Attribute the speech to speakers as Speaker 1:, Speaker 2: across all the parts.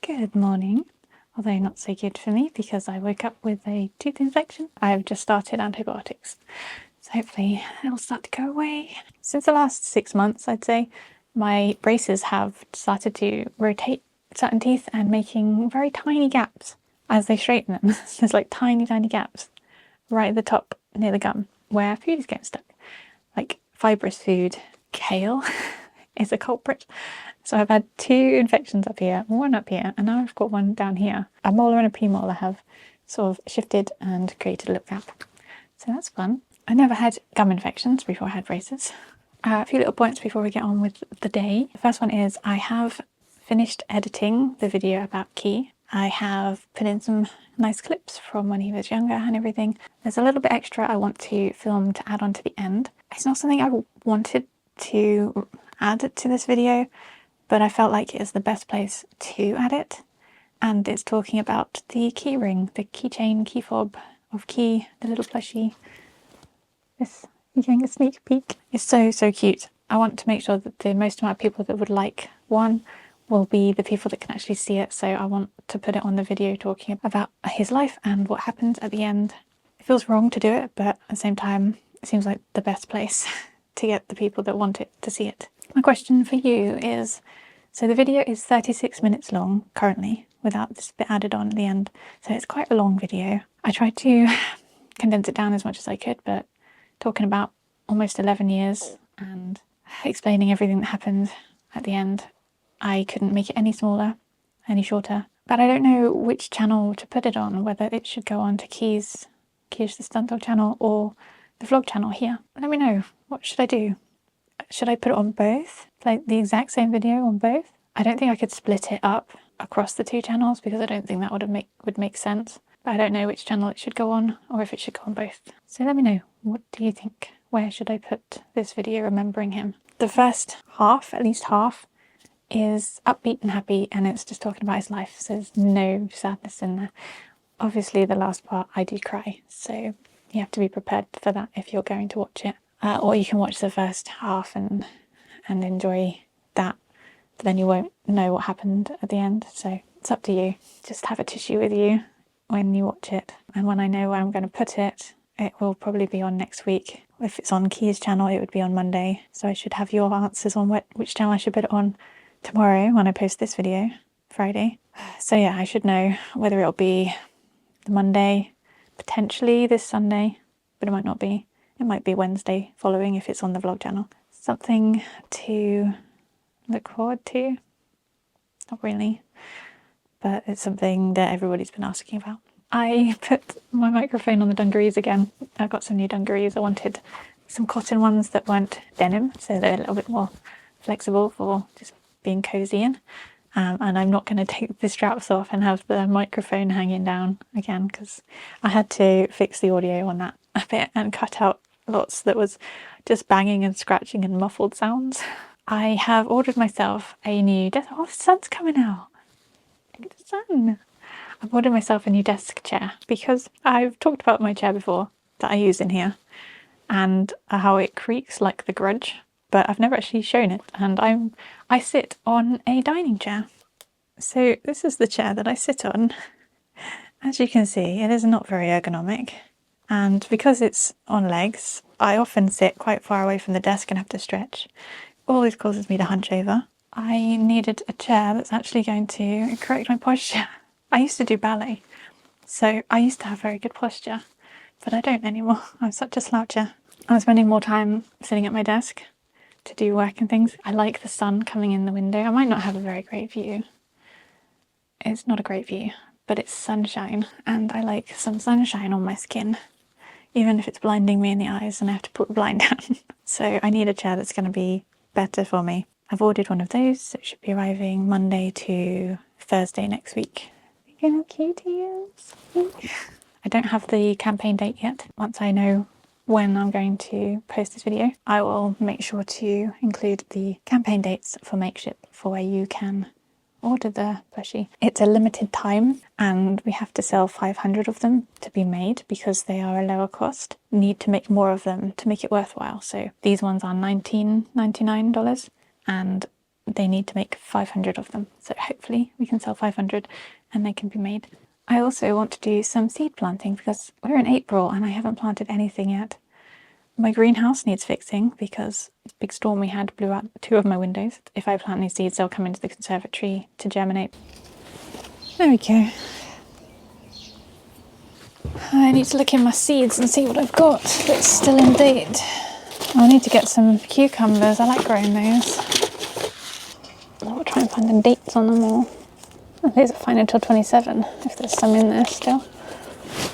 Speaker 1: Good morning, although not so good for me because I woke up with a tooth infection. I've just started antibiotics, so hopefully it'll start to go away. Since the last 6 months, I'd say, my braces have started to rotate certain teeth and making very tiny gaps as they straighten them. There's like tiny gaps right at the top near the gum where food is getting stuck, like fibrous food. Kale is a culprit. So I've had 2 infections up here, 1 up here, and now I've got 1 down here. A molar and a premolar have sort of shifted and created a little gap. So that's fun. I never had gum infections before I had braces. A few little points before we get on with the day. The first one is I have finished editing the video about Key. I have put in some nice clips from when he was younger and everything. There's a little bit extra I want to film to add on to the end. It's not something I wanted to add to this video, but I felt like it is the best place to add it. And it's talking about the key ring, the keychain, key fob of Key, the little plushie. This, you're getting a sneak peek. It's so cute. I want to make sure that the most amount of people that would like one will be the people that can actually see it. So I want to put it on the video talking about his life and what happened at the end. It feels wrong to do it, but at the same time, it seems like the best place to get the people that want it to see it. My question for you is, so the video is 36 minutes long currently, without this bit added on at the end. So it's quite a long video. I tried to condense it down as much as I could, but talking about almost 11 years and explaining everything that happened at the end, I couldn't make it any smaller, any shorter. But I don't know which channel to put it on, whether it should go on to Key's the Stunt Dog channel or the vlog channel here. Let me know. What should I do? Should I put it on both? Like the exact same video on both? I don't think I could split it up across the 2 channels because I don't think that would make sense. But I don't know which channel it should go on or if it should go on both. So let me know. What do you think? Where should I put this video remembering him? The first half, at least half, is upbeat and happy, and it's just talking about his life. So there's no sadness in there. Obviously the last part I do cry, so you have to be prepared for that if you're going to watch it. Or you can watch the first half and enjoy that, but then you won't know what happened at the end. So it's up to you. Just have a tissue with you when you watch it. And when I know where I'm going to put it, it will probably be on next week. If it's on Key's channel, it would be on Monday. So I should have your answers on which channel I should put it on tomorrow when I post this video, Friday. So yeah, I should know whether it'll be the Monday, potentially this Sunday, but it might not be. It might be Wednesday following if it's on the vlog channel. Something to look forward to. Not really, but it's something that everybody's been asking about. I put my microphone on the dungarees again. I got some new dungarees. I wanted some cotton ones that weren't denim, so they're a little bit more flexible for just being cozy in. And I'm not going to take the straps off and have the microphone hanging down again because I had to fix the audio on that a bit and cut out lots that was just banging and scratching and muffled sounds. I have ordered myself a new desk. Oh, the sun's coming out. Look at the sun. I've ordered myself a new desk chair because I've talked about my chair before that I use in here and how it creaks like the Grudge, but I've never actually shown it. And I sit on a dining chair. So this is the chair that I sit on. As you can see, it is not very ergonomic. And because it's on legs, I often sit quite far away from the desk and have to stretch. Always causes me to hunch over. I needed a chair that's actually going to correct my posture. I used to do ballet, so I used to have very good posture, but I don't anymore. I'm such a sloucher. I'm spending more time sitting at my desk to do work and things. I like the sun coming in the window. I might not have a very great view. It's not a great view, but it's sunshine, and I like some sunshine on my skin, even if it's blinding me in the eyes and I have to put the blind down. So I need a chair that's going to be better for me. I've ordered one of those, so it should be arriving Monday to Thursday next week. Look how cute he is. I don't have the campaign date yet. Once I know when I'm going to post this video, I will make sure to include the campaign dates for Makeship for where you can order the plushie. It's a limited time and we have to sell 500 of them to be made because they are a lower cost. Need to make more of them to make it worthwhile. So these ones are $19.99 and they need to make 500 of them. So hopefully we can sell 500 and they can be made. I also want to do some seed planting because we're in April and I haven't planted anything yet. My greenhouse needs fixing because this big storm we had blew out 2 of my windows. If I plant these seeds, they'll come into the conservatory to germinate. There we go. I need to look in my seeds and see what I've got that's still in date. I need to get some cucumbers. I like growing those. I'll try and find the dates on them all. Oh, these are fine until 27, if there's some in there still.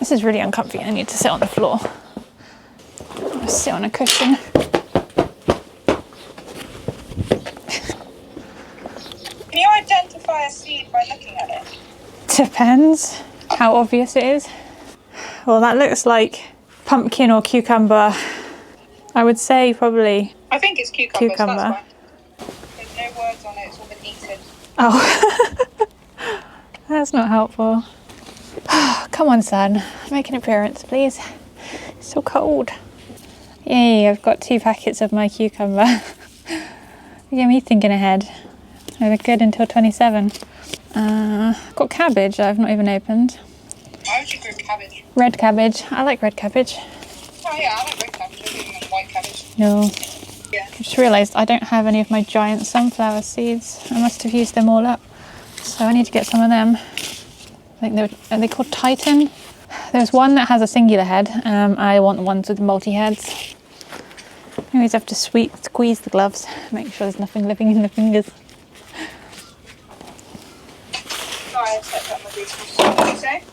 Speaker 1: This is really uncomfy. I need to sit on the floor. I'll sit on a cushion.
Speaker 2: Can you identify a seed by looking at it?
Speaker 1: Depends how obvious it is. Well, that looks like pumpkin or cucumber. I would say probably
Speaker 2: I think it's cucumbers, that's fine. There's no words on it, it's all been eaten.
Speaker 1: Oh, that's not helpful. Come on, son, make an appearance, please. It's so cold. Yay, I've got 2 packets of my cucumber. Get me thinking ahead. They look good until 27. I've got cabbage that I've not even opened.
Speaker 2: Why would you grow cabbage?
Speaker 1: Red cabbage. I like red cabbage.
Speaker 2: Oh yeah, I like red cabbage. I don't like white cabbage.
Speaker 1: No.
Speaker 2: Yeah.
Speaker 1: I just realised I don't have any of my giant sunflower seeds. I must have used them all up. So I need to get some of them. I think are they called Titan? There's one that has a singular head. I want the ones with multi-heads. You always have to squeeze the gloves, make sure there's nothing living in the fingers.
Speaker 2: Sorry, I stepped up my boots. What did you say?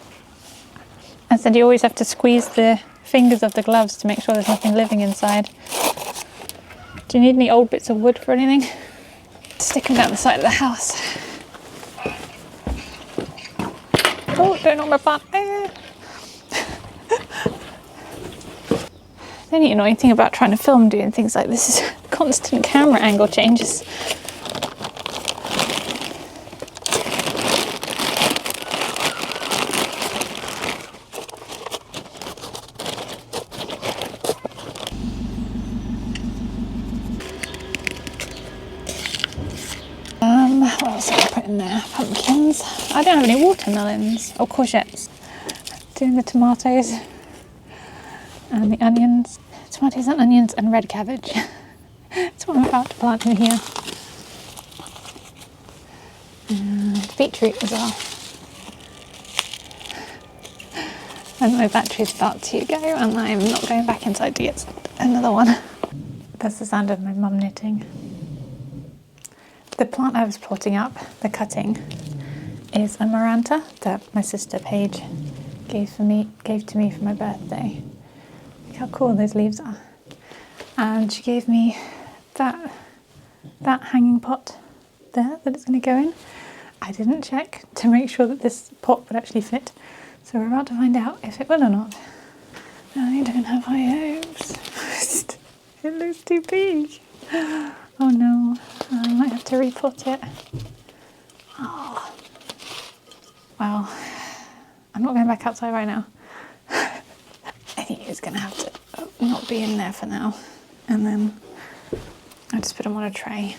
Speaker 1: I said you always have to squeeze the fingers of the gloves to make sure there's nothing living inside. Do you need any old bits of wood for anything? Stick them down the side of the house. Oh, don't knock my plant. The only annoying thing about trying to film doing things like this is constant camera angle changes. What else have I put in there? Pumpkins. I don't have any watermelons or courgettes. Doing the tomatoes and the onions. Tomatoes and onions and red cabbage. That's what I'm about to plant in here. And beetroot as well. And my battery's about to go and I'm not going back inside to get another one. That's the sound of my mum knitting. The plant I was plotting up, the cutting, is a Maranta that my sister Paige gave to me for my birthday. Look how cool those leaves are. And she gave me that hanging pot there that it's going to go in. I didn't check to make sure that this pot would actually fit, so we're about to find out if it will or not. I don't have high hopes. It looks too big. Oh no, I might have to repot it. Oh. Well, I'm not going back outside right now. I think it's going to have to not be in there for now. And then I just put them on a tray.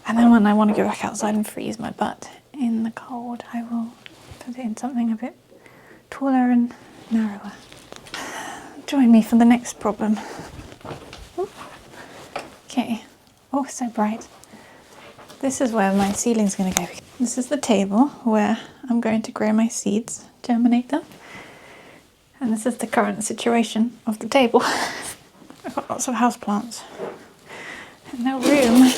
Speaker 1: And then when I want to go back outside and freeze my butt in the cold, I will put it in something a bit taller and narrower. Join me for the next problem. Okay, oh so bright. This is where my seedling's going to go. This is the table where I'm going to grow my seeds, germinate them. And this is the current situation of the table. I've got lots of houseplants. In their room,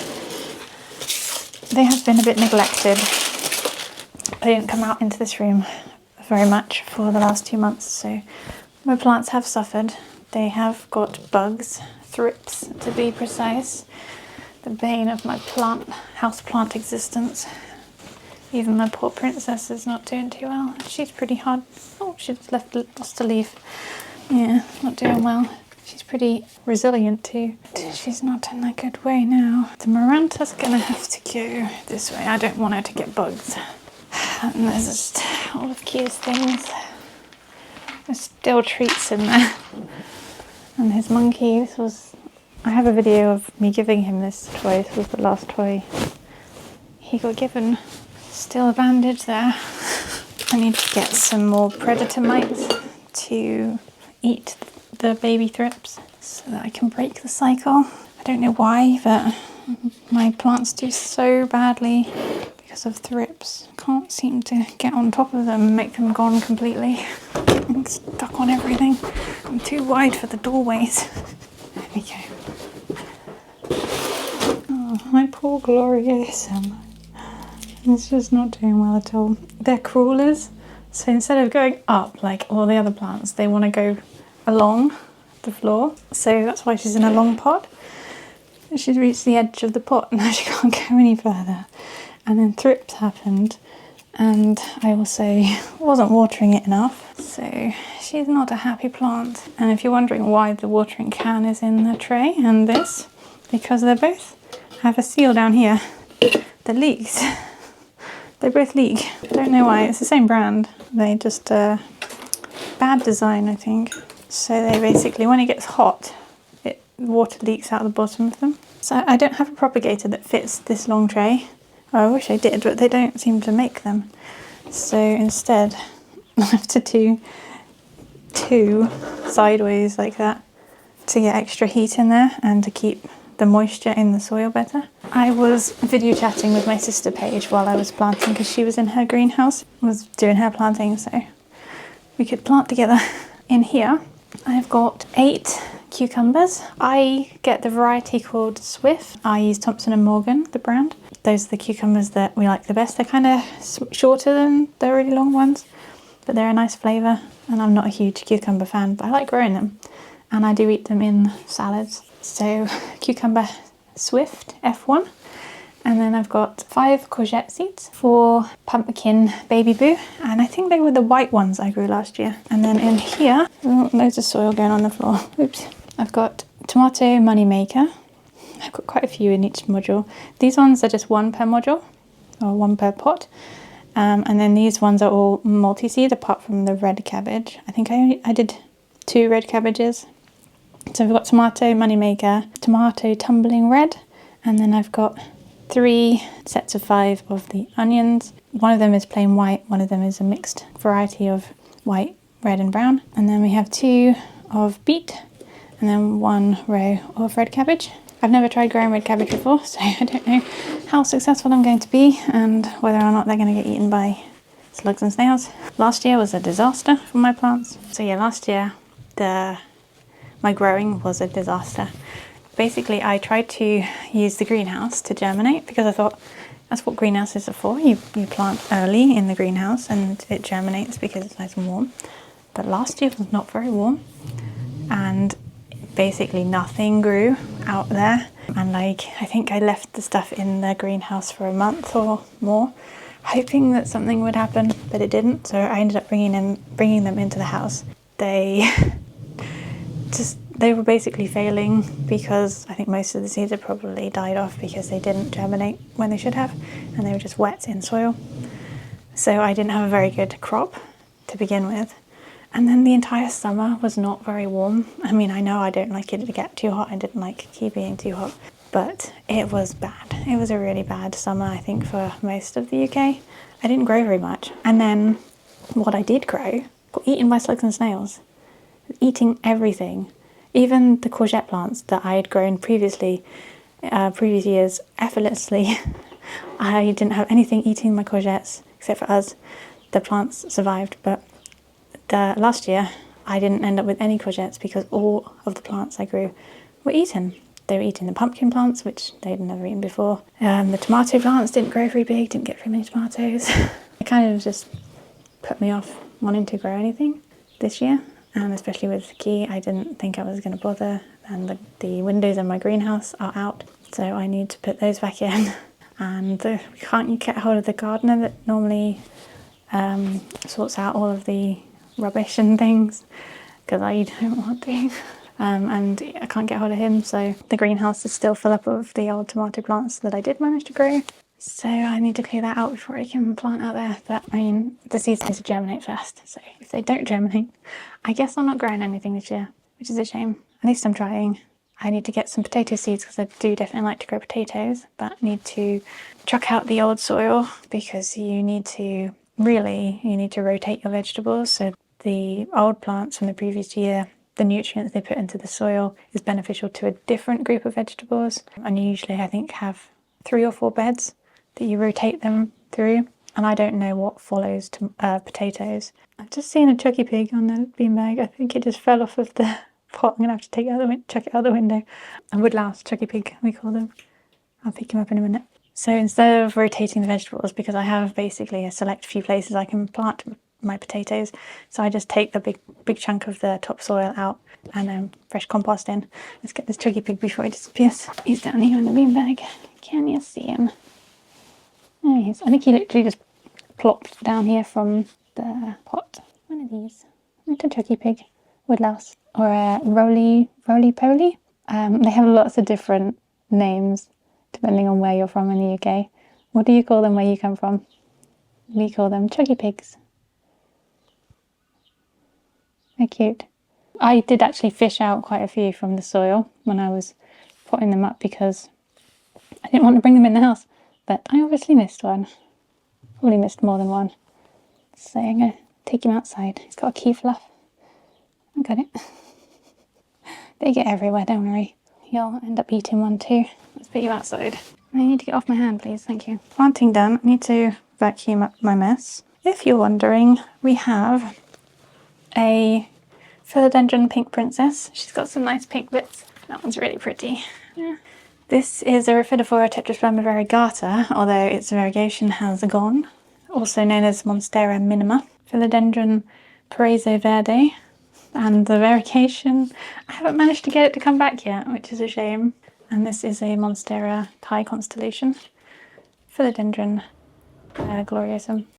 Speaker 1: they have been a bit neglected. They didn't come out into this room very much for the last 2 months, so my plants have suffered. They have got bugs, thrips to be precise, the bane of my houseplant existence. Even my poor princess is not doing too well. She's pretty hard. Oh, she's lost a leaf. Yeah, not doing well. She's pretty resilient too. She's not in a good way now. The Maranta's gonna have to go this way. I don't want her to get bugs. And there's just all of Q's things. There's still treats in there. And his monkey, this was I have a video of me giving him this toy. This was the last toy he got given. Still a bandage there. I need to get some more predator mites to eat the baby thrips so that I can break the cycle. I don't know why, but my plants do so badly because of thrips. Can't seem to get on top of them and make them gone completely. I'm stuck on everything. I'm too wide for the doorways. There we go. Oh, my poor Glorious. It's just not doing well at all. They're crawlers, so instead of going up like all the other plants, they want to go along the floor. So that's why she's in a long pot. She's reached the edge of the pot and now she can't go any further. And then thrips happened, and I also wasn't watering it enough. So she's not a happy plant. And if you're wondering why the watering can is in the tray and this, because they both have a seal down here that leaks. They both leak. I don't know why. It's the same brand. They just bad design, I think. So they basically, when it gets hot, water leaks out the bottom of them. So I don't have a propagator that fits this long tray. Oh, I wish I did, but they don't seem to make them. So instead, I have to do two sideways like that to get extra heat in there and to keep the moisture in the soil better. I was video chatting with my sister Paige while I was planting because she was in her greenhouse, was doing her planting, so we could plant together. In here, I've got 8 cucumbers. I get the variety called Swift. I use Thompson & Morgan, the brand. Those are the cucumbers that we like the best. They're kind of shorter than the really long ones, but they're a nice flavour, and I'm not a huge cucumber fan, but I like growing them, and I do eat them in salads. So cucumber Swift F1, and then I've got 5 courgette seeds, 4 pumpkin baby boo, and I think they were the white ones I grew last year. And then in here, loads of soil going on the floor. Oops. I've got tomato moneymaker. I've got quite a few in each module. These ones are just 1 per module, or 1 per pot. And then these ones are all multi-seed apart from the red cabbage. I think I did 2 red cabbages. So we've got tomato moneymaker, tomato tumbling red, and then I've got 3 sets of 5 of the onions. One of them is plain white, one of them is a mixed variety of white, red and brown. And then we have 2 of beet, and then 1 row of red cabbage. I've never tried growing red cabbage before, so I don't know how successful I'm going to be and whether or not they're going to get eaten by slugs and snails. Last year was a disaster for my plants. So yeah, last year my growing was a disaster. Basically, I tried to use the greenhouse to germinate because I thought that's what greenhouses are for. You plant early in the greenhouse and it germinates because it's nice and warm. But last year was not very warm, and basically nothing grew out there. And I think I left the stuff in the greenhouse for a month or more, hoping that something would happen, but it didn't. So I ended up bringing them into the house. They were basically failing because I think most of the seeds had probably died off because they didn't germinate when they should have, and they were just wet in soil. So I didn't have a very good crop to begin with. And then the entire summer was not very warm. I mean, I know I don't like it to get too hot. I didn't like keep being too hot, but it was bad. It was a really bad summer, I think, for most of the UK. I didn't grow very much. And then what I did grow got eaten by slugs and snails, eating everything. Even the courgette plants that I had grown previous years effortlessly. I didn't have anything eating my courgettes except for us. The plants survived, but last year I didn't end up with any courgettes because all of the plants I grew were eaten. They were eating the pumpkin plants, which they'd never eaten before. The tomato plants didn't grow very big, didn't get very many tomatoes. It kind of just put me off wanting to grow anything this year. And especially with the key, I didn't think I was going to bother. And the windows in my greenhouse are out, so I need to put those back in. And we can't get hold of the gardener that normally sorts out all of the rubbish and things, because I don't want to. And I can't get hold of him, so the greenhouse is still full up of the old tomato plants that I did manage to grow. So I need to clear that out before I can plant out there. But I mean, the seeds need to germinate first. So if they don't germinate, I guess I'm not growing anything this year, which is a shame. At least I'm trying. I need to get some potato seeds because I do definitely like to grow potatoes, but I need to chuck out the old soil because you need to rotate your vegetables. So the old plants from the previous year, the nutrients they put into the soil is beneficial to a different group of vegetables. And you usually, I think, have 3 or 4 beds that you rotate them through. And I don't know what follows to potatoes. I've just seen a chucky pig on the beanbag. I think it just fell off of the pot. I'm gonna have to take it out chuck it out the window. A woodlouse, chucky pig, we call them. I'll pick him up in a minute. So instead of rotating the vegetables, because I have basically a select few places I can plant my potatoes, so I just take the big chunk of the topsoil out and then fresh compost in. Let's get this chucky pig before he disappears. He's down here in the beanbag. Can you see him? There he is. I think he literally just plopped down here from the pot. One of these. Little chucky pig, woodlouse, or a roly-poly. They have lots of different names depending on where you're from in the UK. What do you call them where you come from? We call them chucky pigs. They're cute. I did actually fish out quite a few from the soil when I was potting them up because I didn't want to bring them in the house, but I obviously missed one. Probably missed more than one. So I'm going to take him outside. He's got a key fluff. I got it. They get everywhere, don't worry. You'll end up eating one too. Let's put you outside. I need to get off my hand, please. Thank you. Planting done. I need to vacuum up my mess. If you're wondering, we have a philodendron pink princess. She's got some nice pink bits. That one's really pretty. Yeah. This is a Rhaphidophora tetrasperma variegata, although its variegation has gone. Also known as Monstera minima. Philodendron Paraiso verde. And the variegation, I haven't managed to get it to come back yet, which is a shame. And this is a Monstera Thai constellation. Philodendron gloriosum.